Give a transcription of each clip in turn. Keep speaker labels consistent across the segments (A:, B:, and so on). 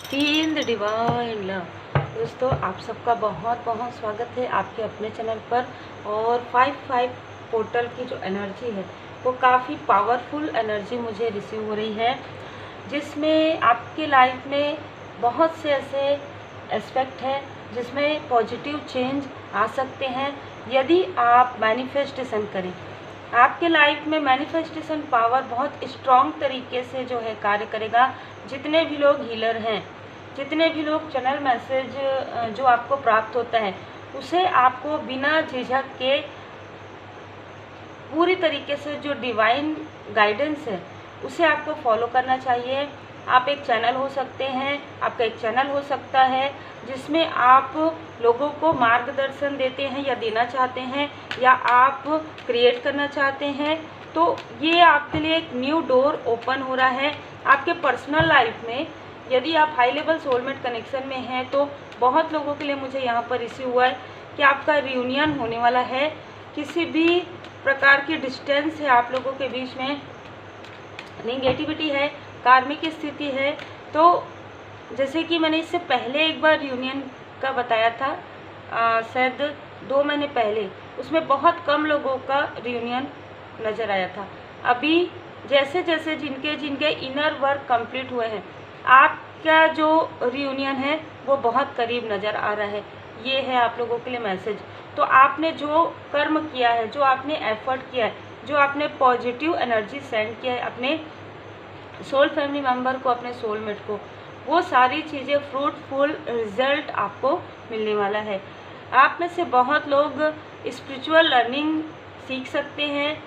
A: Feel the divine love. दोस्तों, आप सबका बहुत बहुत स्वागत है आपके अपने चैनल पर। और 5-5 पोर्टल की जो एनर्जी है वो काफ़ी पावरफुल एनर्जी मुझे रिसीव हो रही है, जिसमें आपके लाइफ में बहुत से ऐसे एस्पेक्ट हैं जिसमें पॉजिटिव चेंज आ सकते हैं यदि आप मैनिफेस्टेशन करें। आपके लाइफ में मैनिफेस्टेशन पावर बहुत स्ट्रॉन्ग तरीके से जो है कार्य करेगा। जितने भी लोग हीलर हैं, जितने भी लोग चैनल मैसेज जो आपको प्राप्त होता है उसे आपको बिना झिझक के पूरी तरीके से जो डिवाइन गाइडेंस है उसे आपको फॉलो करना चाहिए। आप एक चैनल हो सकते हैं, आपका एक चैनल हो सकता है जिसमें आप लोगों को मार्गदर्शन देते हैं या देना चाहते हैं, या आप क्रिएट करना चाहते हैं, तो ये आपके लिए एक न्यू डोर ओपन हो रहा है आपके पर्सनल लाइफ में। यदि आप हाई लेवल सोलमेट कनेक्शन में हैं तो बहुत लोगों के लिए मुझे यहाँ पर रिसीव हुआ है कि आपका रियूनियन होने वाला है। किसी भी प्रकार की डिस्टेंस है आप लोगों के बीच में, निगेटिविटी है, कार्मिक स्थिति है, तो जैसे कि मैंने इससे पहले एक बार रियूनियन का बताया था, शायद 2 महीने पहले, उसमें बहुत कम लोगों का रियूनियन नज़र आया था। अभी जैसे जैसे जिनके जिनके इनर वर्क कंप्लीट हुए हैं, आपका जो रियूनियन है वो बहुत करीब नज़र आ रहा है। ये है आप लोगों के लिए मैसेज। तो आपने जो कर्म किया है, जो आपने एफर्ट किया है, जो आपने पॉजिटिव एनर्जी सेंड किया है अपने सोल फैमिली मेम्बर को, अपने सोलमेट को, वो सारी चीज़ें फ्रूटफुल रिजल्ट आपको मिलने वाला है। आप में से बहुत लोग स्पिरिचुअल लर्निंग सीख सकते हैं,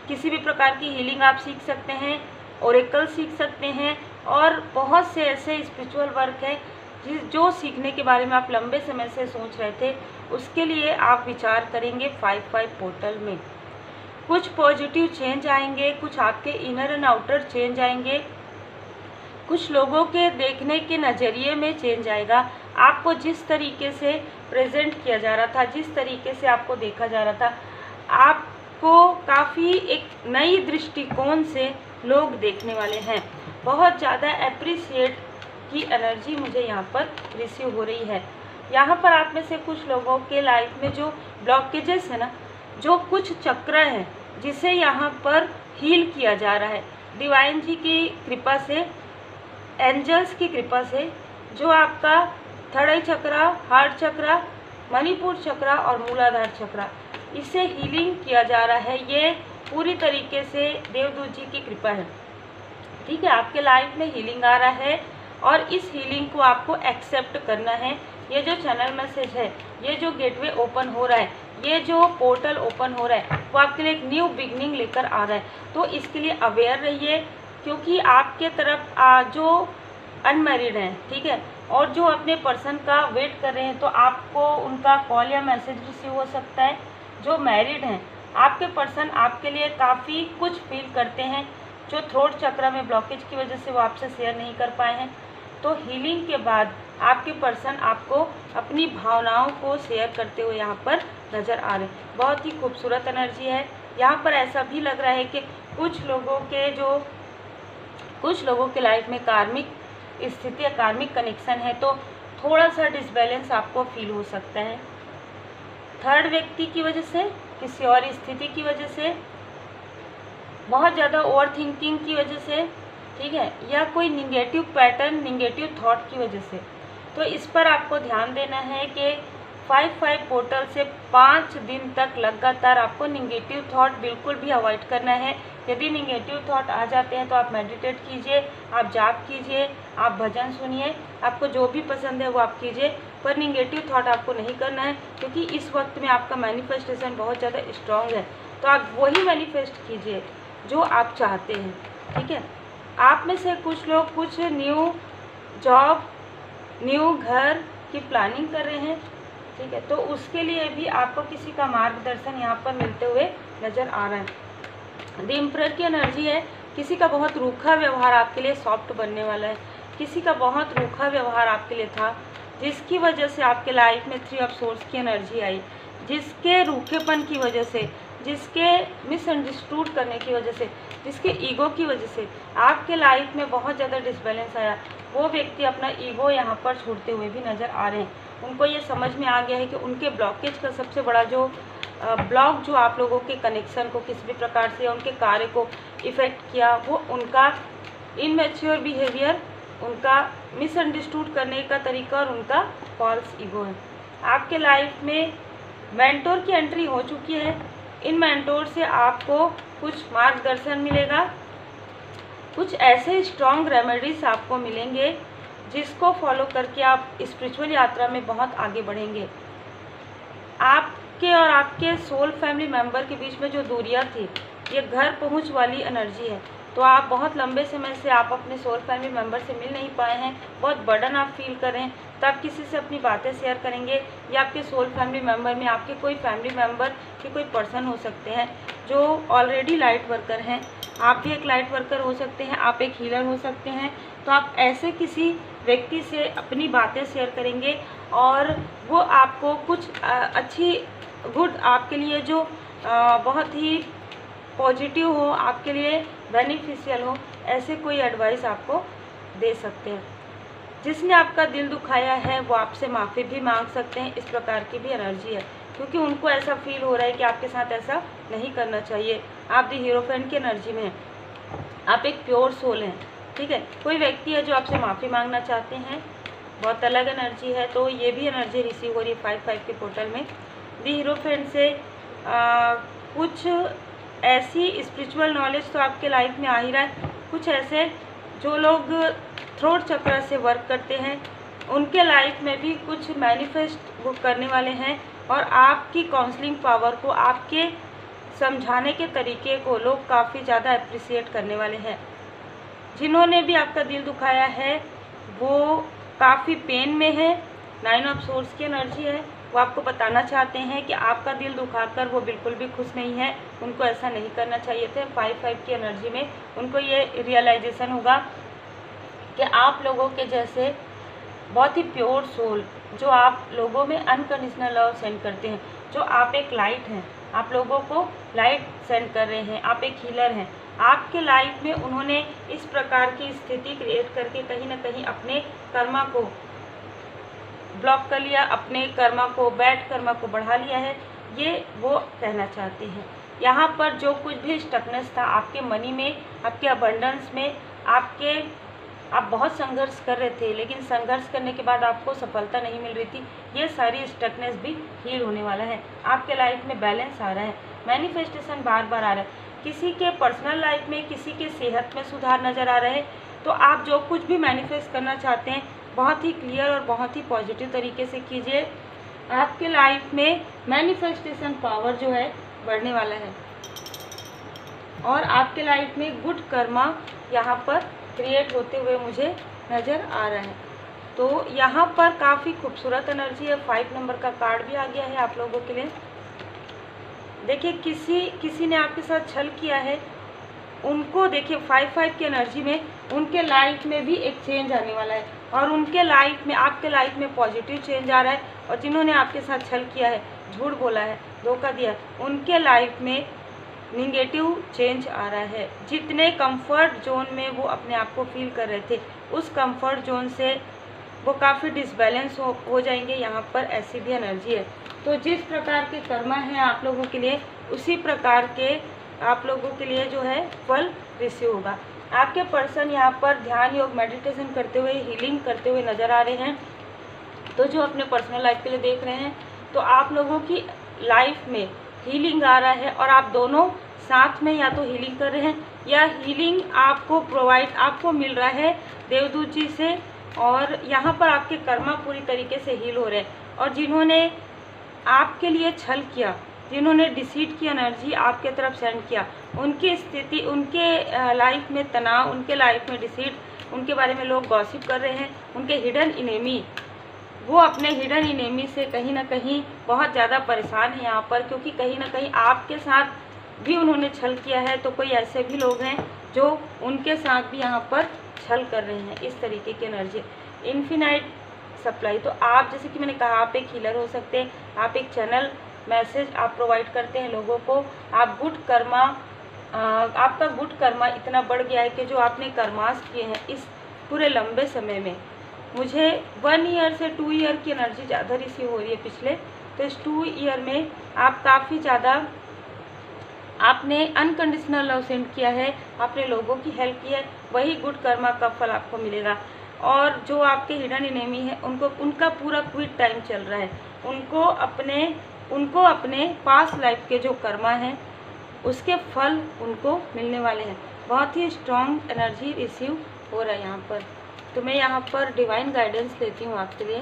A: किसी भी प्रकार की हीलिंग आप सीख सकते हैं, ओरेकल सीख सकते हैं, और बहुत से ऐसे स्पिरिचुअल वर्क है जो सीखने के बारे में आप लंबे समय से सोच रहे थे। उसके लिए आप विचार करेंगे 5-5 पोर्टल में। कुछ पॉजिटिव चेंज आएंगे, कुछ आपके इनर एंड आउटर चेंज आएंगे, कुछ लोगों के देखने के नज़रिए में चेंज आएगा। आपको जिस तरीके से प्रेजेंट किया जा रहा था, जिस तरीके से आपको देखा जा रहा था, आपको काफ़ी एक नई दृष्टिकोण से लोग देखने वाले हैं। बहुत ज़्यादा एप्रिसिएट की एनर्जी मुझे यहाँ पर रिसीव हो रही है। यहाँ पर आप में से कुछ लोगों के लाइफ में जो ब्लॉकेजेस है ना, जो कुछ चक्र हैं, जिसे यहाँ पर हील किया जा रहा है डिवाइन जी की कृपा से, एंजल्स की कृपा से, जो आपका थर्ड आई चक्रा, हार्ट चक्रा, मणिपुर चक्रा और मूलाधार चक्रा, इसे हीलिंग किया जा रहा है। ये पूरी तरीके से देवदूत जी की कृपा है। ठीक है, आपके लाइफ में हीलिंग आ रहा है और इस हीलिंग को आपको एक्सेप्ट करना है। ये जो चैनल मैसेज है, ये जो गेटवे ओपन हो रहा है, ये जो पोर्टल ओपन हो रहा है, वो आपके लिए एक न्यू बिगनिंग लेकर आ रहा है। तो इसके लिए अवेयर रहिए, क्योंकि आपके तरफ जो अनमैरिड हैं, ठीक है, और जो अपने पर्सन का वेट कर रहे हैं, तो आपको उनका कॉल या मैसेज रिसीव हो सकता है। जो मैरिड हैं, आपके पर्सन आपके लिए काफ़ी कुछ फील करते हैं, जो थ्रोट चक्र में ब्लॉकेज की वजह से वो आपसे शेयर नहीं कर पाए हैं। तो हीलिंग के बाद आपके पर्सन आपको अपनी भावनाओं को शेयर करते हुए यहाँ पर नज़र आ रहे हैं। बहुत ही खूबसूरत एनर्जी है। यहाँ पर ऐसा भी लग रहा है कि कुछ लोगों के लाइफ में कार्मिक स्थिति या कार्मिक कनेक्शन है, तो थोड़ा सा डिसबैलेंस आपको फील हो सकता है। थर्ड व्यक्ति की वजह से, किसी और स्थिति की वजह से, बहुत ज़्यादा ओवर थिंकिंग की वजह से, ठीक है, या कोई निगेटिव पैटर्न, निगेटिव थॉट की वजह से। तो इस पर आपको ध्यान देना है कि 5-5 पोर्टल से 5 दिन तक लगातार आपको निगेटिव थॉट बिल्कुल भी अवॉइड करना है। यदि निगेटिव थॉट आ जाते हैं तो आप मेडिटेट कीजिए, आप जाप कीजिए, आप भजन सुनिए, आपको जो भी पसंद है वो आप कीजिए, पर निगेटिव थॉट आपको नहीं करना है, क्योंकि इस वक्त में आपका मैनिफेस्टेशन बहुत ज़्यादा स्ट्रॉन्ग है। तो आप वही मैनिफेस्ट कीजिए जो आप चाहते हैं। ठीक है, आप में से कुछ लोग कुछ न्यू जॉब, न्यू घर की प्लानिंग कर रहे हैं, ठीक है, तो उसके लिए भी आपको किसी का मार्गदर्शन यहाँ पर मिलते हुए नज़र आ रहा है। द एम्परर की एनर्जी है। किसी का बहुत रूखा व्यवहार आपके लिए सॉफ्ट बनने वाला है। किसी का बहुत रूखा व्यवहार आपके लिए था, जिसकी वजह से आपके लाइफ में 3 ऑफ सोर्स की एनर्जी आई, जिसके रूखेपन की वजह से जिसके मिसअंडरस्टूड करने की वजह से, जिसके ईगो की वजह से आपके लाइफ में बहुत ज़्यादा डिसबैलेंस आया, वो व्यक्ति अपना ईगो यहाँ पर छोड़ते हुए भी नज़र आ रहे हैं। उनको ये समझ में आ गया है कि उनके ब्लॉकेज का सबसे बड़ा जो ब्लॉक जो आप लोगों के कनेक्शन को किसी भी प्रकार से उनके कार्य को इफ़ेक्ट किया, वो उनका इनमेच्योर बिहेवियर, उनका मिसअंडरस्टूड करने का तरीका और उनका फॉल्स ईगो है। आपके लाइफ में मेंटोर की एंट्री हो चुकी है। इन मेंटोर से आपको कुछ मार्गदर्शन मिलेगा, कुछ ऐसे स्ट्रॉन्ग रेमेडीज आपको मिलेंगे जिसको फॉलो करके आप स्पिरिचुअल यात्रा में बहुत आगे बढ़ेंगे। आपके और आपके सोल फैमिली मेंबर के बीच में जो दूरियां थी, ये घर पहुंच वाली एनर्जी है। तो आप बहुत लंबे समय से आप अपने सोल फैमिली मेंबर से मिल नहीं पाए हैं, बहुत बर्डन आप फील कर रहे हैं, तो आप किसी से अपनी बातें शेयर करेंगे, या आपके सोल फैमिली मेंबर में आपके कोई फैमिली मेंबर के कोई पर्सन हो सकते हैं जो ऑलरेडी लाइट वर्कर हैं। आप भी एक लाइट वर्कर हो सकते हैं, आप एक हीलर हो सकते हैं। तो आप ऐसे किसी व्यक्ति से अपनी बातें शेयर करेंगे और वो आपको कुछ अच्छी गुड, आपके लिए जो बहुत ही पॉजिटिव हो, आपके लिए बेनिफिशियल हो, ऐसे कोई एडवाइस आपको दे सकते हैं। जिसने आपका दिल दुखाया है वो आपसे माफ़ी भी मांग सकते हैं, इस प्रकार की भी एनर्जी है, क्योंकि उनको ऐसा फील हो रहा है कि आपके साथ ऐसा नहीं करना चाहिए। आप दी हीरोफेंट की एनर्जी में हैं, आप एक प्योर सोल हैं, ठीक है। कोई व्यक्ति है जो आपसे माफ़ी मांगना चाहते हैं, बहुत अलग एनर्जी है, तो ये भी एनर्जी रिसीव हो रही है 5-5 के पोर्टल में। दी हीरोफेंट से कुछ ऐसी स्पिरिचुअल नॉलेज तो आपके लाइफ में आ ही रहा है। कुछ ऐसे जो लोग थ्रोट चक्र से वर्क करते हैं, उनके लाइफ में भी कुछ मैनिफेस्ट वो करने वाले हैं, और आपकी काउंसलिंग पावर को, आपके समझाने के तरीके को लोग काफ़ी ज़्यादा अप्रिसिएट करने वाले हैं। जिन्होंने भी आपका दिल दुखाया है वो काफ़ी पेन में है। 9 ऑफ सोर्स की एनर्जी है, वो आपको बताना चाहते हैं कि आपका दिल दुखाकर वो बिल्कुल भी खुश नहीं है, उनको ऐसा नहीं करना चाहिए था। 5-5 की एनर्जी में उनको ये रियलाइजेशन होगा कि आप लोगों के जैसे बहुत ही प्योर सोल, जो आप लोगों में अनकंडीशनल लव सेंड करते हैं, जो आप एक लाइट हैं, आप लोगों को लाइट सेंड कर रहे हैं, आप एक हीलर हैं। आपके लाइफ में उन्होंने इस प्रकार की स्थिति क्रिएट करके कहीं ना कहीं अपने कर्मा को ब्लॉक कर लिया, अपने कर्मा को, बैड कर्मा को बढ़ा लिया है, ये वो कहना चाहते हैं। यहाँ पर जो कुछ भी स्टकनेस था आपके मनी में, आपके अबंडेंस में, आप बहुत संघर्ष कर रहे थे, लेकिन संघर्ष करने के बाद आपको सफलता नहीं मिल रही थी, ये सारी स्टकनेस भी हील होने वाला है। आपके लाइफ में बैलेंस आ रहा है, मैनिफेस्टेशन बार बार आ रहा है। किसी के पर्सनल लाइफ में, किसी के सेहत में सुधार नज़र आ रहा है। तो आप जो कुछ भी मैनिफेस्ट करना चाहते हैं बहुत ही क्लियर और बहुत ही पॉजिटिव तरीके से कीजिए। आपके लाइफ में मैनिफेस्टेशन पावर जो है बढ़ने वाला है, और आपके लाइफ में गुड कर्मा यहाँ पर क्रिएट होते हुए मुझे नज़र आ रहा है। तो यहाँ पर काफ़ी खूबसूरत एनर्जी है। 5 नंबर का कार्ड भी आ गया है आप लोगों के लिए। देखिए किसी ने आपके साथ छल किया है, उनको देखिए 5-5 की एनर्जी में उनके लाइफ में भी एक चेंज आने वाला है, और उनके लाइफ में, आपके लाइफ में पॉजिटिव चेंज आ रहा है। और जिन्होंने आपके साथ छल किया है, झूठ बोला है, धोखा दिया है, उनके लाइफ में निगेटिव चेंज आ रहा है। जितने कंफर्ट जोन में वो अपने आप को फील कर रहे थे, उस कंफर्ट जोन से वो काफ़ी डिसबैलेंस हो जाएंगे। यहाँ पर ऐसी भी एनर्जी है। तो जिस प्रकार के कर्मा हैं आप लोगों के लिए, उसी प्रकार के आप लोगों के लिए जो है फल रिसीव होगा। आपके पर्सन यहाँ पर ध्यान योग मेडिटेशन करते हुए, हीलिंग करते हुए नज़र आ रहे हैं। तो जो अपने पर्सनल लाइफ के लिए देख रहे हैं, तो आप लोगों की लाइफ में हीलिंग आ रहा है, और आप दोनों साथ में या तो हीलिंग कर रहे हैं, या हीलिंग आपको मिल रहा है देवदूत जी से, और यहाँ पर आपके कर्मा पूरी तरीके से हील हो रहे हैं। और जिन्होंने आपके लिए छल किया, जिन्होंने डिसीट की एनर्जी आपके तरफ सेंड किया, उनकी स्थिति, उनके लाइफ में तनाव, उनके लाइफ में डिसीट, उनके बारे में लोग गॉसिप कर रहे हैं। उनके हिडन इनेमी, वो अपने हिडन इनेमी से कहीं ना कहीं बहुत ज़्यादा परेशान है यहाँ पर, क्योंकि कहीं ना कहीं आपके साथ भी उन्होंने छल किया है। तो कोई ऐसे भी लोग हैं जो उनके साथ भी यहाँ पर छल कर रहे हैं। इस तरीके की एनर्जी, इन्फिनाइट सप्लाई। तो आप, जैसे कि मैंने कहा, आप एक हीलर हो सकते हैं, आप एक चैनल मैसेज आप प्रोवाइड करते हैं लोगों को। आप गुड कर्मा, आपका गुड कर्मा इतना बढ़ गया है कि जो आपने कर्मास किए हैं इस पूरे लंबे समय में, मुझे 1 ईयर से 2 ईयर की एनर्जी ज़्यादा रिसीव हो रही है पिछले। तो इस 2 ईयर में आप काफ़ी ज़्यादा आपने अनकंडीशनल लव सेंड किया है, आपने लोगों की हेल्प की है, वही गुड कर्मा का फल आपको मिलेगा। और जो आपके हिडन एनिमी है उनको, उनका पूरा क्विट टाइम चल रहा है, उनको अपने पास्ट लाइफ के जो कर्मा हैं उसके फल उनको मिलने वाले हैं। बहुत ही स्ट्रॉन्ग एनर्जी रिसीव हो रहा है यहाँ पर। तो मैं यहाँ पर डिवाइन गाइडेंस लेती हूँ आपके लिए,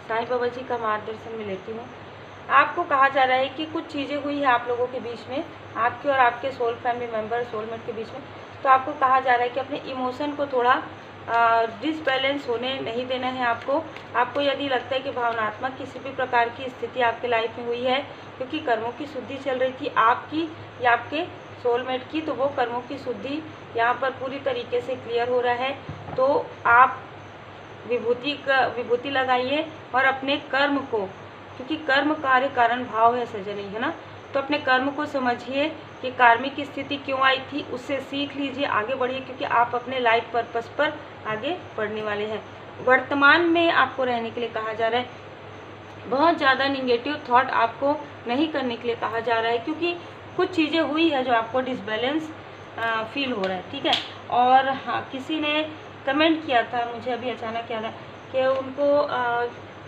A: साईं बाबा जी का मार्गदर्शन में लेती हूँ। आपको कहा जा रहा है कि कुछ चीज़ें हुई है आप लोगों के बीच में, आपके और आपके सोल फैमिली मेम्बर, सोलमेट के बीच में। तो आपको कहा जा रहा है कि अपने इमोशन को थोड़ा डिसबैलेंस होने नहीं देना है आपको यदि लगता है कि भावनात्मक किसी भी प्रकार की स्थिति आपके लाइफ में हुई है, क्योंकि कर्मों की शुद्धि चल रही थी आपकी या आपके सोलमेट की, तो वो कर्मों की शुद्धि यहाँ पर पूरी तरीके से क्लियर हो रहा है। तो आप विभूति लगाइए और अपने कर्म को, क्योंकि कर्म कार्य कारण भाव है सजनी, है ना, तो अपने कर्म को समझिए कि कार्मिक स्थिति क्यों आई थी, उससे सीख लीजिए, आगे बढ़िए, क्योंकि आप अपने लाइफ पर्पस पर आगे बढ़ने वाले हैं। वर्तमान में आपको रहने के लिए कहा जा रहा है, बहुत ज़्यादा निगेटिव थॉट आपको नहीं करने के लिए कहा जा रहा है, क्योंकि कुछ चीज़ें हुई है जो आपको डिसबैलेंस फील हो रहा है, ठीक है। और हाँ, किसी ने कमेंट किया था, मुझे अभी अचानक याद है कि उनको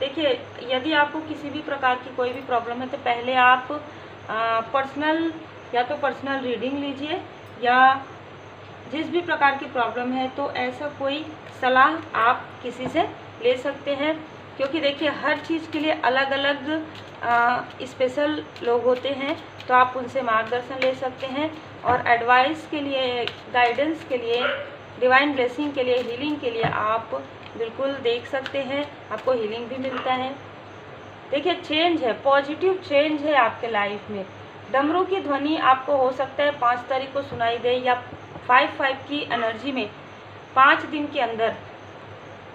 A: देखिए, यदि आपको किसी भी प्रकार की कोई भी प्रॉब्लम है तो पहले आप पर्सनल रीडिंग लीजिए, या जिस भी प्रकार की प्रॉब्लम है तो ऐसा कोई सलाह आप किसी से ले सकते हैं, क्योंकि देखिए हर चीज़ के लिए अलग अलग स्पेशल लोग होते हैं, तो आप उनसे मार्गदर्शन ले सकते हैं। और एडवाइस के लिए, गाइडेंस के लिए, डिवाइन ब्लेसिंग के लिए, हीलिंग के लिए आप बिल्कुल देख सकते हैं, आपको हीलिंग भी मिलता है। देखिए चेंज है, पॉजिटिव चेंज है आपके लाइफ में। डमरू की ध्वनि आपको हो सकता है 5 तारीख को सुनाई दे, या 5/5 की एनर्जी में 5 दिन के अंदर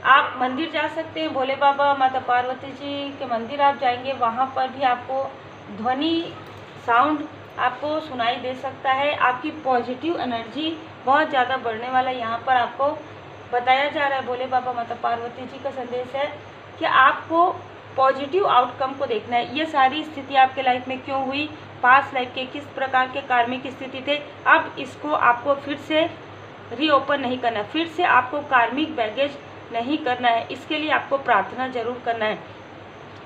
A: आप मंदिर जा सकते हैं, भोले बाबा, माता पार्वती जी के मंदिर आप जाएंगे, वहाँ पर भी आपको ध्वनि साउंड आपको सुनाई दे सकता है। आपकी पॉजिटिव एनर्जी बहुत ज़्यादा बढ़ने वाला है। यहाँ पर आपको बताया जा रहा है, भोले बाबा, माता पार्वती जी का संदेश है कि आपको पॉजिटिव आउटकम को देखना है। ये सारी स्थिति आपके लाइफ में क्यों हुई, पास्ट लाइफ के किस प्रकार के कार्मिक स्थिति थे, अब इसको आपको फिर से रीओपन नहीं करना है, फिर से आपको कार्मिक बैगेज नहीं करना है। इसके लिए आपको प्रार्थना जरूर करना है।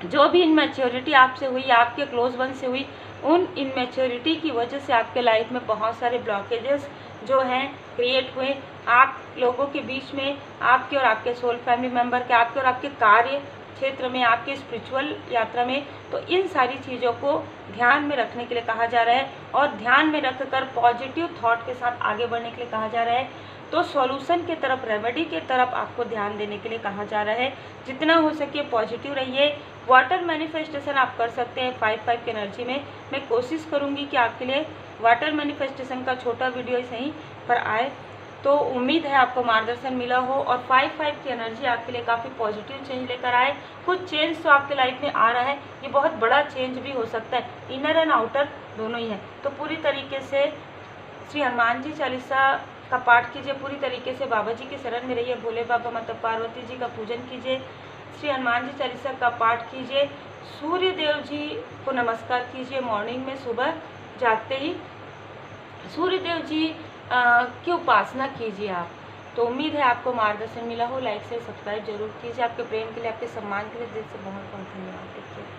A: जो भी इनमैच्योरिटी आपसे हुई, आपके क्लोज वन से हुई, उन इनमैच्योरिटी की वजह से आपके लाइफ में बहुत सारे ब्लॉकेजेस जो हैं क्रिएट हुए आप लोगों के बीच में, आपके और आपके सोल फैमिली मेम्बर के, आपके और आपके कार्य क्षेत्र में, आपके स्पिरिचुअल यात्रा में। तो इन सारी चीज़ों को ध्यान में रखने के लिए कहा जा रहा है, और ध्यान में रखकर पॉजिटिव थॉट के साथ आगे बढ़ने के लिए कहा जा रहा है। तो सॉल्यूशन की तरफ, रेमेडी की तरफ आपको ध्यान देने के लिए कहा जा रहा है। जितना हो सके पॉजिटिव रहिए। वाटर मैनिफेस्टेशन आप कर सकते हैं 5/5 की एनर्जी में। मैं कोशिश करूँगी कि आपके लिए वाटर मैनिफेस्टेशन का छोटा वीडियो सही पर आए, तो उम्मीद है आपको मार्गदर्शन मिला हो और 5/5 की एनर्जी आपके लिए काफ़ी पॉजिटिव चेंज लेकर आए। कुछ चेंज तो आपके लाइफ में आ रहा है, ये बहुत बड़ा चेंज भी हो सकता है, इनर एंड आउटर दोनों ही है। तो पूरी तरीके से श्री हनुमान जी चालीसा का पाठ कीजिए, पूरी तरीके से बाबा जी के शरण में रहिए, भोले बाबा, माता पार्वती जी का पूजन कीजिए, श्री हनुमान जी चालीसा का पाठ कीजिए, सूर्य देव जी को नमस्कार कीजिए। मॉर्निंग में सुबह जागते ही सूर्य देव जी की उपासना कीजिए आप। तो उम्मीद है आपको मार्गदर्शन मिला हो। लाइक से सब्सक्राइब जरूर कीजिए। आपके प्रेम के लिए, आपके सम्मान के लिए दिल से बहुत बहुत धन्यवाद।